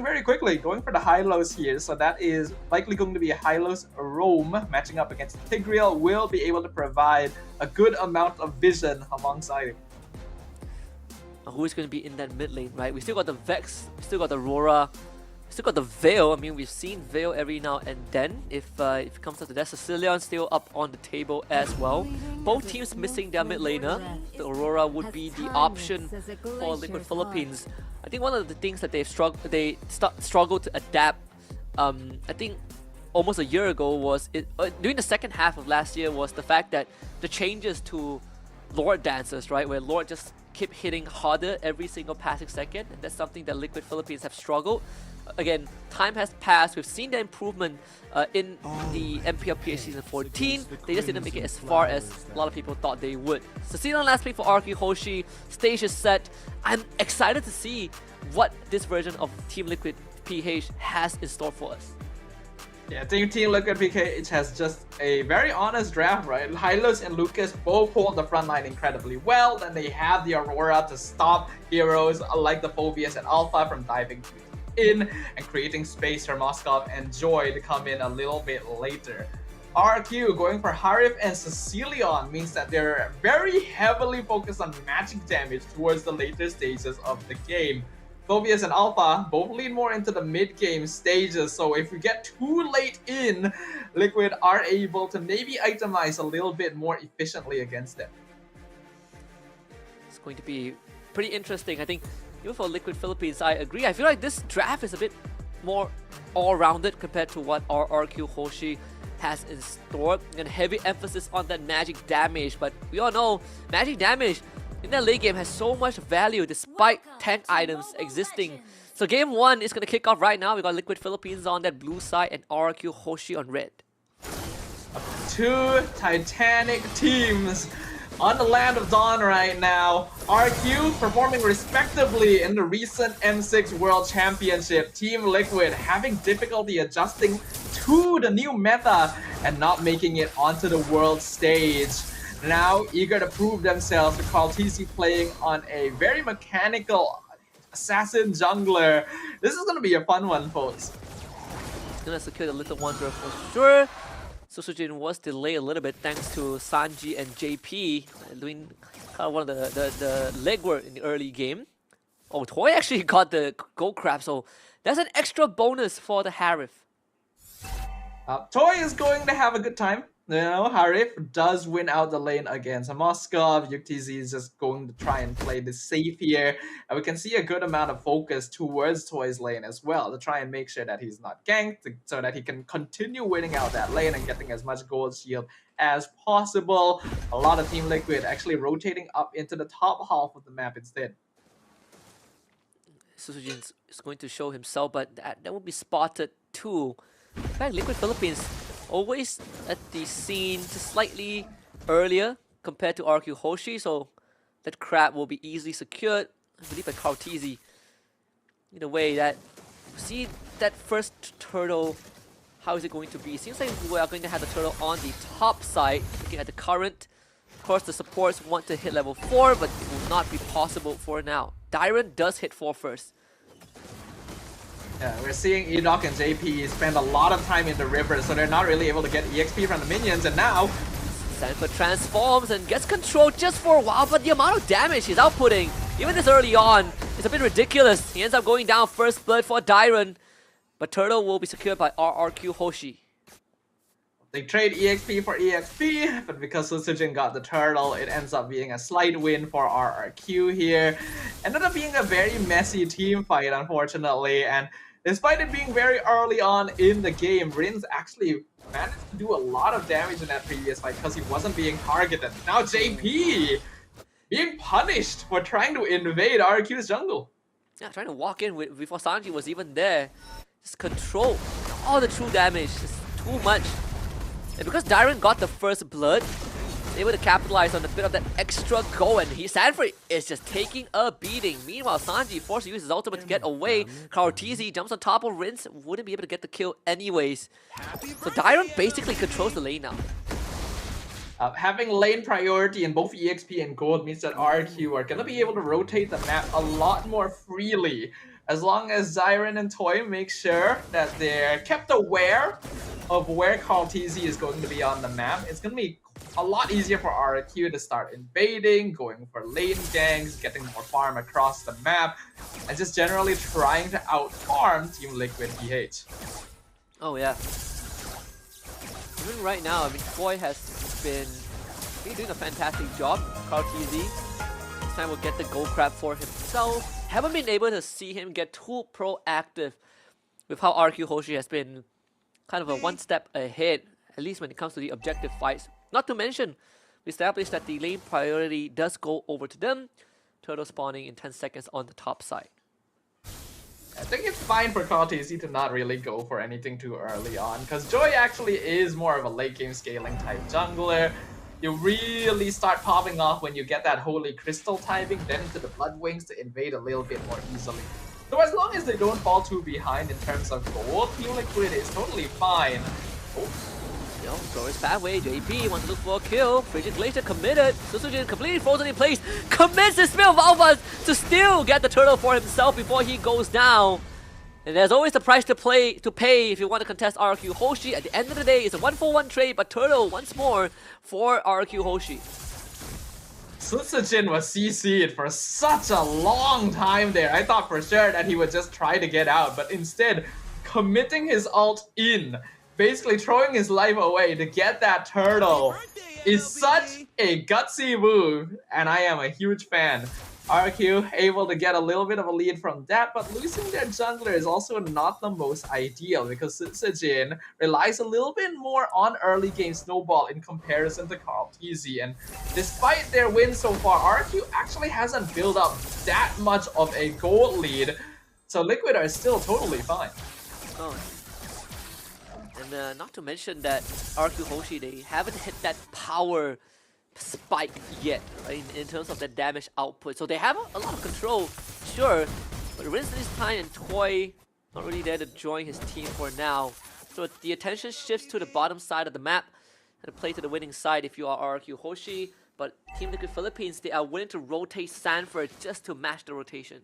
very quickly, going for the high-lows here, so that is likely going to be a high-lows roam matching up against Tigreal. Will be able to provide a good amount of vision alongside him. Who is going to be in that mid lane, right? We still got the Vex, we still got the Aurora, we still got the Veil. I mean, we've seen Veil every now and then. If it comes down to that, Sicilian still up on the table as well. Both teams missing their mid laner. The Aurora would be the option for Liquid Philippines. I think one of the things that they've struggled to adapt, I think almost a year ago was during the second half of last year, was the fact that the changes to Lord Dancers, right, where Lord just keep hitting harder every single passing second, and that's something that Liquid Philippines have struggled. Again, time has passed. We've seen the improvement in the TLPH season 14. They just didn't make it as far as a lot of people thought they would. So season last pick for RRQ HOSHI. Stage is set. I'm excited to see what this version of Team Liquid PH has in store for us. Yeah, Team Liquid PH has just a very honest draft, right? Hylos and Lucas both hold the front line incredibly well. Then they have the Aurora to stop heroes like the Phobius and Alpha from diving in and creating space for Moskov and Joy to come in a little bit later. RRQ going for Harif and Cecilion means that they're very heavily focused on magic damage towards the later stages of the game. Phobius and Alpha both lean more into the mid-game stages, so if we get too late in, Liquid are able to maybe itemize a little bit more efficiently against them. It's going to be pretty interesting. I think even for Liquid Philippines, I agree. I feel like this draft is a bit more all-rounded compared to what RRQ HOSHI has in store. And heavy emphasis on that magic damage, but we all know magic damage in that late game has so much value despite tank items existing. So game 1 is going to kick off right now. We got Liquid Philippines on that blue side and RRQ HOSHI on red. Two titanic teams on the Land of Dawn right now. RRQ performing respectively in the recent M6 World Championship. Team Liquid having difficulty adjusting to the new meta and not making it onto the world stage. Now eager to prove themselves, with Karltzy playing on a very mechanical assassin jungler. This is going to be a fun one, folks. He's going to secure the Little Wanderer for sure. Susujin was delayed a little bit thanks to Sanji and JP doing kind of one of the legwork in the early game. Oh, Toy actually got the gold crab, so that's an extra bonus for the Harif. Toy is going to have a good time. You know, Harif does win out the lane against Moskov. Yuktz is just going to try and play this safe here. And we can see a good amount of focus towards Toy's lane as well to try and make sure that he's not ganked, so that he can continue winning out that lane and getting as much gold shield as possible. A lot of Team Liquid actually rotating up into the top half of the map instead. Susujin is going to show himself, but that will be spotted too. In fact, Liquid Philippines always at the scene just slightly earlier compared to RRQ HOSHI, so that crab will be easily secured, I believe, by Karltzy. In a way that, see that first turtle, how is it going to be? Seems like we are going to have the turtle on the top side, looking at the current. Of course, the supports want to hit level 4, but it will not be possible for now. Dyron does hit 4 first. Yeah, we're seeing Edok and JP spend a lot of time in the river, so they're not really able to get EXP from the minions, and now Sanford transforms and gets control just for a while, but the amount of damage he's outputting, even this early on, is a bit ridiculous. He ends up going down first blood for Dyron, but Turtle will be secured by RRQ HOSHI. They trade EXP for EXP, but because Susujin got the turtle, it ends up being a slight win for RRQ here. Ended up being a very messy team fight, unfortunately, and despite it being very early on in the game, Rins actually managed to do a lot of damage in that previous fight because he wasn't being targeted. Now JP being punished for trying to invade RRQ's jungle. Yeah, trying to walk in before Sanji was even there. Just control all the true damage, just too much. And because Dyron got the first blood, he's able to capitalize on a bit of that extra go, and Sanford is just taking a beating. Meanwhile, Sanji forced to use his ultimate to get away. Karltzy jumps on top of Rins, wouldn't be able to get the kill anyways. So Dyron basically controls the lane now. Having lane priority in both EXP and gold means that RRQ are going to be able to rotate the map a lot more freely As long as Zyron and Toy make sure that they're kept aware of where Carl TZ is going to be on the map, it's going to be a lot easier for RRQ to start invading, going for lane ganks, getting more farm across the map, and just generally trying to out-farm Team Liquid PH. Oh yeah. Even right now, I mean, Toy has been doing a fantastic job. Carl TZ this time will get the gold crab for himself. Haven't been able to see him get too proactive with how RRQ HOSHI has been kind of a one step ahead, at least when it comes to the objective fights. Not to mention, we established that the lane priority does go over to them. Turtle spawning in 10 seconds on the top side. I think it's fine for Carl TZ to not really go for anything too early on, because Joy actually is more of a late game scaling type jungler. You really start popping off when you get that Holy Crystal timing, then to the Blood Wings to invade a little bit more easily. So as long as they don't fall too behind in terms of gold, Team Liquid is totally fine. Oh. Yo, throw his pathway. JP wants to look for a kill. Frigid Glacier committed. Susujin completely frozen in place. Commits his Spill of Alphas to still get the turtle for himself before he goes down. And there's always the price to pay if you want to contest RRQ HOSHI. At the end of the day, it's a 1-for-1 trade, but turtle once more for RRQ HOSHI. Susujin was CC'd for such a long time there. I thought for sure that he would just try to get out, but instead committing his ult in, basically throwing his life away to get that turtle is such a gutsy move, and I am a huge fan. RRQ able to get a little bit of a lead from that, but losing their jungler is also not the most ideal because Susujin relies a little bit more on early game snowball in comparison to Carl TZ, and despite their win so far, RRQ actually hasn't built up that much of a gold lead, so Liquid are still totally fine. Oh. And not to mention that RRQ HOSHI, they haven't hit that power spike yet, right, in terms of the damage output. So they have a lot of control, sure, but Rinse this time and Toy not really there to join his team for now. So the attention shifts to the bottom side of the map and play to the winning side if you are RRQ HOSHI, but Team Liquid Philippines, they are willing to rotate Sanford just to match the rotation.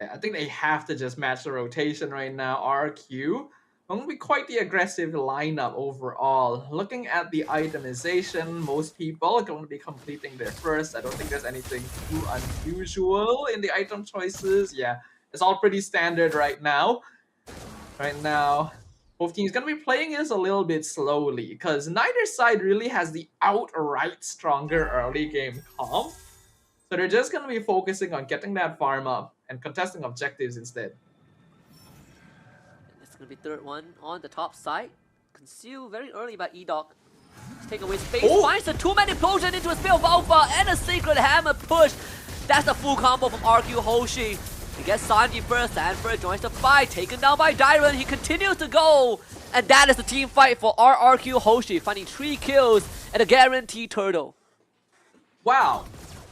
I think they have to just match the rotation right now. RRQ going to be quite the aggressive lineup overall. Looking at the itemization, most people are going to be completing their first. I don't think there's anything too unusual in the item choices. Yeah, it's all pretty standard right now. Both teams going to be playing this a little bit slowly because neither side really has the outright stronger early game comp. So they're just going to be focusing on getting that farm up and contesting objectives instead. Gonna be third one on the top side. Concealed very early by E-Dog. Take away space. Finds a two-man implosion into a Spill of Alpha and a Sacred Hammer push. That's the full combo from RRQ HOSHI. He gets Sanji first. Sanford joins the fight. Taken down by Dyron. He continues to go. And that is the team fight for RRQ HOSHI. Finding 3 kills and a guaranteed turtle. Wow.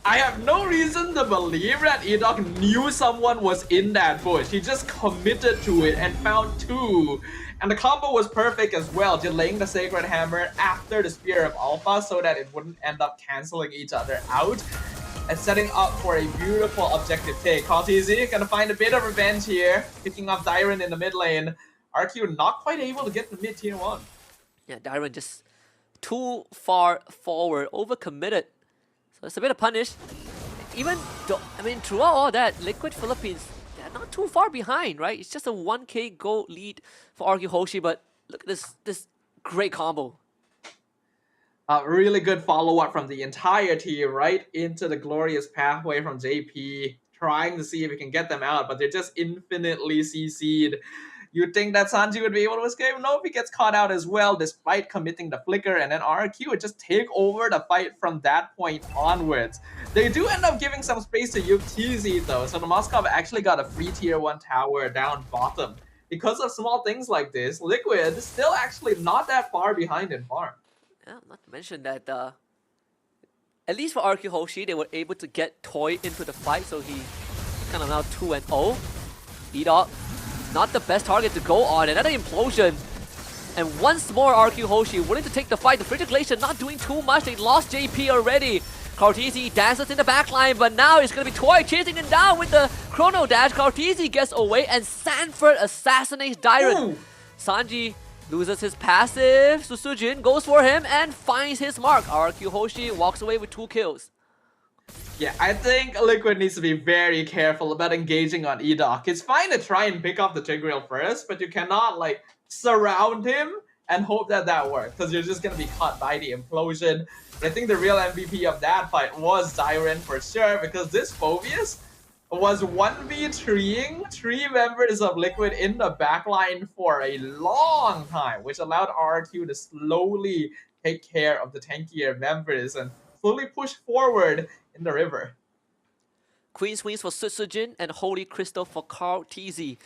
I have no reason to believe that E-Dog knew someone was in that bush. He just committed to it and found 2. And the combo was perfect as well, delaying the Sacred Hammer after the Spear of Alpha so that it wouldn't end up canceling each other out. And setting up for a beautiful objective take. Carl TZ gonna find a bit of revenge here, picking up Dyron in the mid lane. RQ not quite able to get the mid tier 1. Yeah, Dyron just too far forward, overcommitted. So it's a bit of punish. Even though, I mean, throughout all that, Liquid Philippines, they're not too far behind, right? It's just a 1k gold lead for RRQ HOSHI, but look at this great combo. Really good follow-up from the entire team right into the glorious pathway from JP, trying to see if we can get them out, but they're just infinitely CC'd. You'd think that Sanji would be able to escape. Nope, he gets caught out as well, despite committing the flicker, and then RRQ would just take over the fight from that point onwards. They do end up giving some space to TZ though, so the Moskov actually got a free tier 1 tower down bottom. Because of small things like this, Liquid still actually not that far behind in farm. Yeah, not to mention that, at least for RRQ HOSHI, they were able to get Toy into the fight, so he kind of now 2-0. E-Dog, not the best target to go on. Another implosion. And once more, RRQ HOSHI willing to take the fight. The Frigid Glacier not doing too much. They lost JP already. Cartesi dances in the backline, but now it's going to be Toy chasing him down with the Chrono Dash. Cartesi gets away and Sanford assassinates Dyron. Sanji loses his passive. Susujin goes for him and finds his mark. RRQ Hoshi walks away with 2 kills. Yeah, I think Liquid needs to be very careful about engaging on Edoc. It's fine to try and pick off the Tigreal first, but you cannot like surround him and hope that that works, because you're just going to be caught by the implosion. But I think the real MVP of that fight was Dyron for sure, because this Phobius was 1v3ing 3 members of Liquid in the backline for a long time, which allowed RRQ to slowly take care of the tankier members and slowly push forward in the river. Queen's Wings for Susujin and Holy Crystal for Cartesi.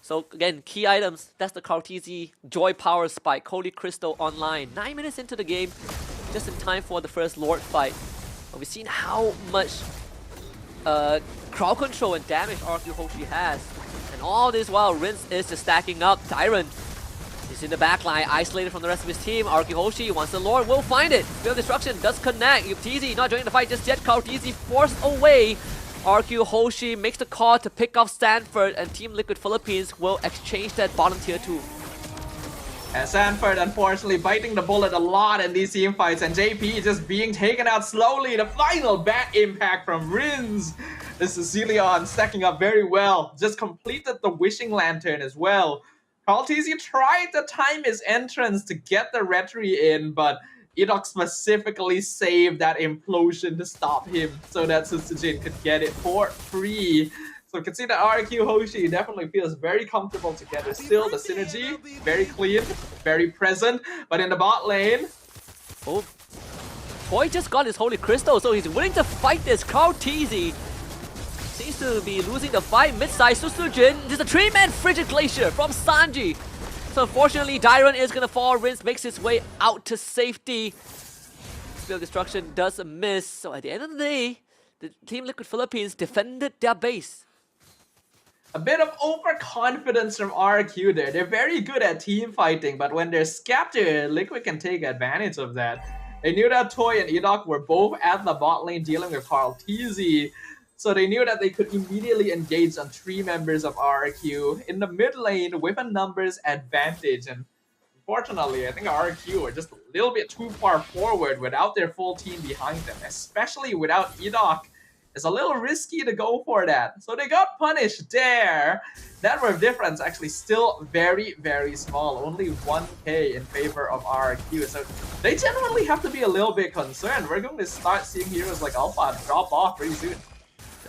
So again, key items, that's the Cartesi Joy Power Spike, Holy Crystal online. 9 minutes into the game, just in time for the first Lord fight. But we've seen how much crowd control and damage RRQ Hoshi has. And all this while Rinse is just stacking up. Dyron is in the backline, isolated from the rest of his team. RRQ Hoshi wants the Lord, will find it. Field Destruction does connect. Yuptizi not joining the fight just yet. Cartesi forced away. RRQ Hoshi makes the call to pick off Stanford, and Team Liquid Philippines will exchange that bottom tier 2. And Sanford unfortunately biting the bullet a lot in these team fights, and JP just being taken out slowly. The final bat impact from Rins. This is Cecilion stacking up very well. Just completed the Wishing Lantern as well. Cartesi tried to time his entrance to get the Retry in, but Edoc specifically saved that implosion to stop him so that Susujin could get it for free. So you can see that RRQ Hoshi definitely feels very comfortable together. Still, the synergy, very clean, very present. But in the bot lane... Oh, Toy just got his Holy Crystal, so he's willing to fight this. Cartesi seems to be losing the fight. Mid-size Susujin. There's a 3-man Frigid Glacier from Sanji. So unfortunately, Dyron is going to fall. Rinse makes his way out to safety. Field Destruction does miss. So at the end of the day, the Team Liquid Philippines defended their base. A bit of overconfidence from RRQ there. They're very good at team fighting, but when they're scattered, Liquid can take advantage of that. They knew that Toy and Edoc were both at the bot lane dealing with Cartesi. So they knew that they could immediately engage on 3 members of RRQ in the mid lane with a numbers advantage. And unfortunately, I think RRQ were just a little bit too far forward without their full team behind them, especially without Edoc. It's a little risky to go for that. So they got punished there. That were difference actually still very, very small. Only 1k in favor of RRQ. So they generally have to be a little bit concerned. We're going to start seeing heroes like Alpha drop off pretty soon.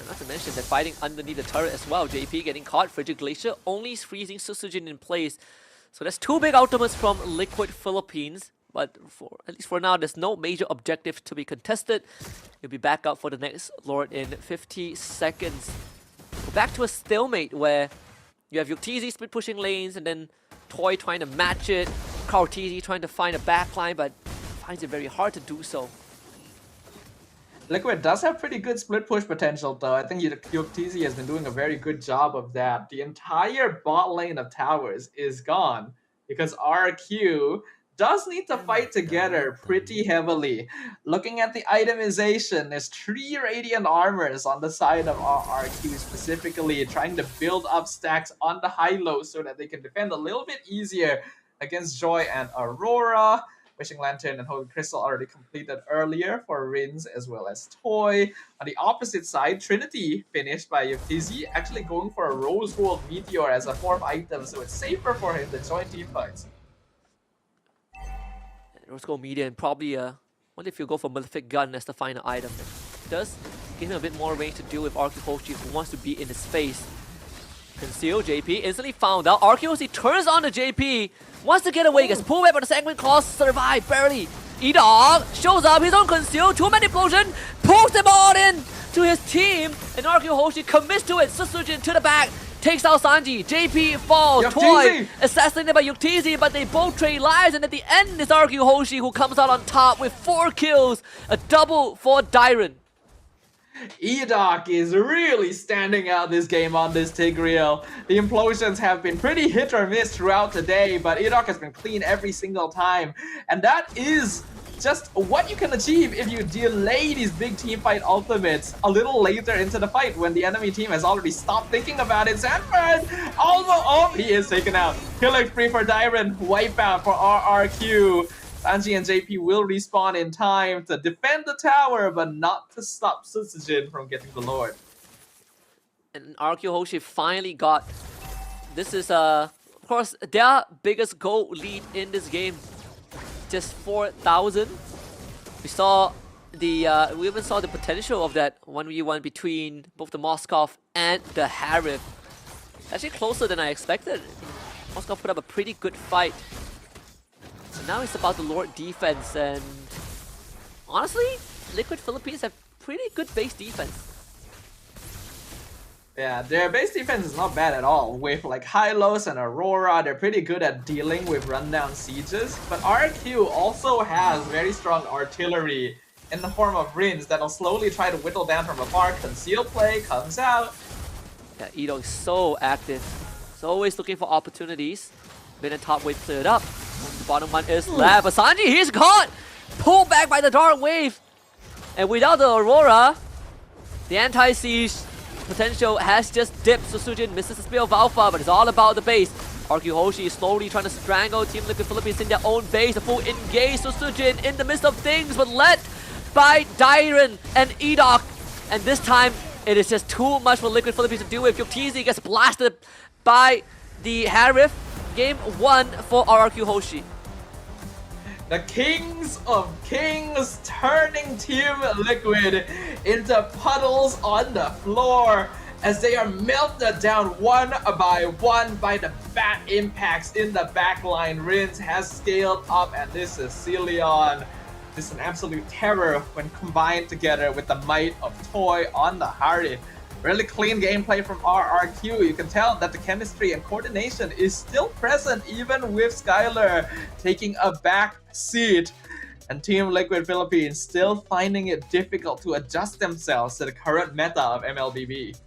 Not to mention they're fighting underneath the turret as well. JP getting caught. Frigid Glacier only freezing Susujin in place. So that's 2 big ultimates from Liquid Philippines. But at least for now, there's no major objective to be contested. You'll be back up for the next Lord in 50 seconds. We're back to a stalemate where you have Yuktizi split pushing lanes and then Toy trying to match it. Cartesi trying to find a backline, but finds it very hard to do so. Liquid does have pretty good split push potential though. I think Yuktizi has been doing a very good job of that. The entire bot lane of towers is gone because RRQ does need to fight together pretty heavily. Looking at the itemization, there's 3 Radiant Armors on the side of RRQ specifically, trying to build up stacks on the high-low so that they can defend a little bit easier against Joy and Aurora. Wishing Lantern and Holy Crystal already completed earlier for Rins as well as Toy. On the opposite side, Trinity finished by Yuktizi, actually going for a Rose Gold Meteor as a 4th item, so it's safer for him to join team fights. Rose Gold Meteor and probably what if you go for Malefic Gun as the final item? It does give him a bit more range to deal with RRQ Hoshi, who wants to be in his face. Conceal, JP instantly found out. RRQ Hoshi turns on the JP, wants to get away, gets pulled away, but the segment clause survive barely. Edoc shows up, his own conceal, 2-man explosion, pulls them all in to his team, and RRQ Hoshi commits to it. Susujin to the back, takes out Sanji. JP falls. Toy assassinated by Yuktizi, but they both trade lives, and at the end it's RRQ Hoshi who comes out on top with 4 kills, a double for Dyron. Edoc is really standing out this game on this Tigreal. The implosions have been pretty hit or miss throughout the day, but Edoc has been clean every single time. And that is just what you can achieve if you delay these big team fight ultimates a little later into the fight when the enemy team has already stopped thinking about it. Sanford almost, oh, he is taken out. Killer free for Dyron, wipeout for RRQ. Sanji and JP will respawn in time to defend the tower, but not to stop Susujin from getting the Lord. And RRQ HOSHI finally got, this is of course their biggest goal lead in this game. Just 4,000. We saw the we even saw the potential of that 1v1 between both the Moskov and the Harif. Actually closer than I expected. Moskov put up a pretty good fight. So now it's about the Lord defense, and honestly, Liquid Philippines have pretty good base defense. Yeah, their base defense is not bad at all. With like Hylos and Aurora, they're pretty good at dealing with rundown sieges. But RQ also has very strong artillery in the form of Rins that'll slowly try to whittle down from afar. Conceal play comes out. Yeah, Edo is so active. He's always looking for opportunities. Mid and top wave cleared up. The bottom one is left. But Sanji, he's caught! Pulled back by the Dark Wave. And without the Aurora, the anti-siege potential has just dipped. Susujin misses the spear of Alpha, but it's all about the base. RQ HOSHI is slowly trying to strangle Team Liquid Philippines in their own base. A full engage Susujin in the midst of things, but led by Dyron and Edok. And this time, it is just too much for Liquid Philippines to deal with. Yuktizi gets blasted by the Harif. Game 1 for RRQ HOSHI. The Kings of Kings turning Team Liquid into puddles on the floor as they are melted down one by the bat impacts in the backline. Rins has scaled up, and this is Celion. This is an absolute terror when combined together with the might of Toy on the Harif. Really clean gameplay from RRQ. You can tell that the chemistry and coordination is still present even with Skylar taking a back seat. And Team Liquid Philippines still finding it difficult to adjust themselves to the current meta of MLBB.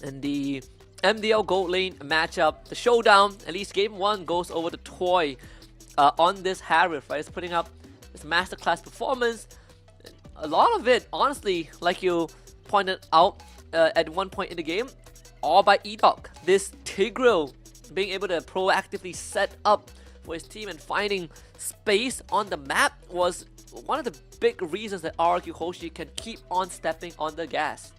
And the MDL gold lane matchup, the showdown, at least game 1 goes over to Toy on this Harif, right? It's putting up this masterclass performance. A lot of it, honestly, like you pointed out, at one point in the game, all by Edok. This Tigreal being able to proactively set up for his team and finding space on the map was one of the big reasons that RRQ HOSHI can keep on stepping on the gas.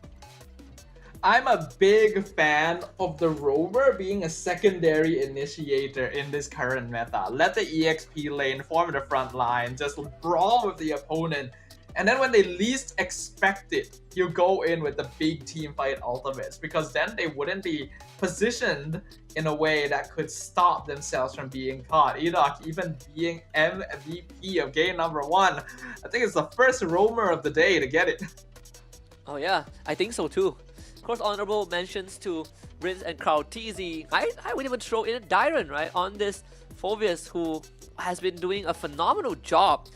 I'm a big fan of the Rover being a secondary initiator in this current meta. Let the EXP lane form the front line, just brawl with the opponent. And then when they least expect it, you go in with the big team fight ultimates, because then they wouldn't be positioned in a way that could stop themselves from being caught. Edok even being MVP of game number 1. I think it's the first roamer of the day to get it. Oh yeah, I think so too. Of course, honorable mentions to Rins and Krautizi. I would even throw in Dyron, right, on this Phoveus, who has been doing a phenomenal job.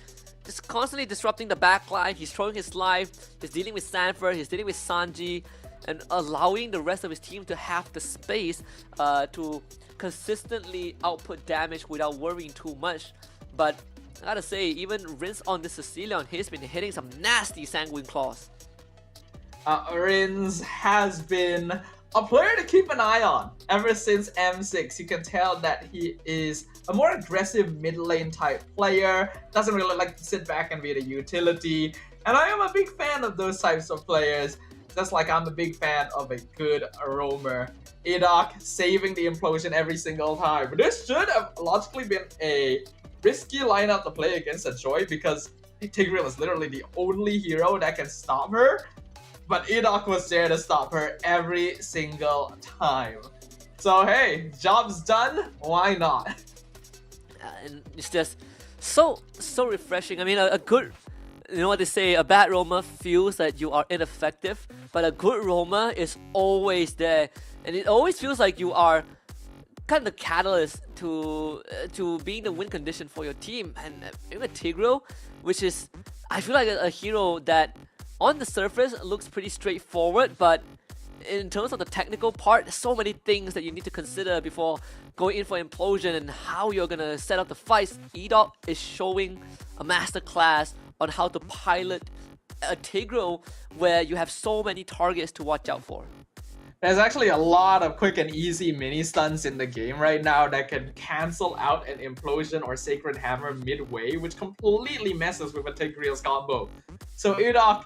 Just constantly disrupting the backline. He's throwing his life. He's dealing with Sanford. He's dealing with Sanji, and allowing the rest of his team to have the space to consistently output damage without worrying too much. But I gotta say, even Rins on this Cecilion, he's been hitting some nasty Sanguine Claws. Rins has been a player to keep an eye on ever since M6. You can tell that he is a more aggressive mid lane type player, doesn't really like to sit back and be the utility, and I am a big fan of those types of players, just like I'm a big fan of a good roamer. Edok saving the implosion every single time. This should have logically been a risky lineup to play against a Joy, because Tigreal is literally the only hero that can stop her, but Edok was there to stop her every single time. So hey, job's done, why not? And it's just so refreshing. I mean, a good, you know what they say, a bad roamer feels that you are ineffective, but a good roamer is always there, and it always feels like you are kind of the catalyst to being the win condition for your team. And even Tigreal, which is, I feel like a hero that on the surface looks pretty straightforward, but in terms of the technical part, there's so many things that you need to consider before going in for implosion and how you're gonna set up the fights. EDOC is showing a masterclass on how to pilot a Tigreal where you have so many targets to watch out for. There's actually a lot of quick and easy mini stuns in the game right now that can cancel out an Implosion or Sacred Hammer midway, which completely messes with a Tigreal's combo. So EDOC,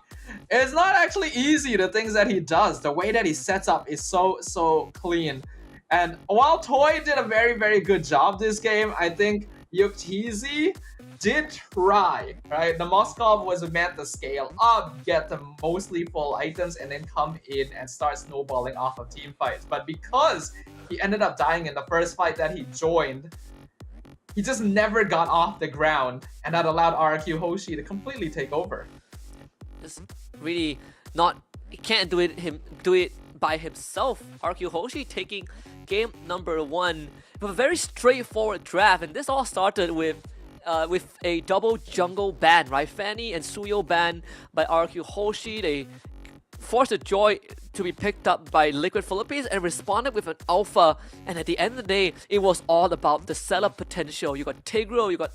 it's not actually easy, the things that he does. The way that he sets up is so clean. And while Toy did a very good job this game, I think Yuktezi did try, right? The Moskov was meant to scale up, get the mostly full items, and then come in and start snowballing off of team fights. But because he ended up dying in the first fight that he joined, he just never got off the ground, and that allowed RRQ HOSHI to completely take over. It's really not, he can't do it by himself. RRQ HOSHI taking game number 1 with a very straightforward draft, and this all started with a double jungle ban, right? Fanny and Suyo ban by RRQ HOSHI. They forced the Joy to be picked up by Liquid Philippines and responded with an alpha. And at the end of the day, it was all about the setup potential. You got Tigreal, you got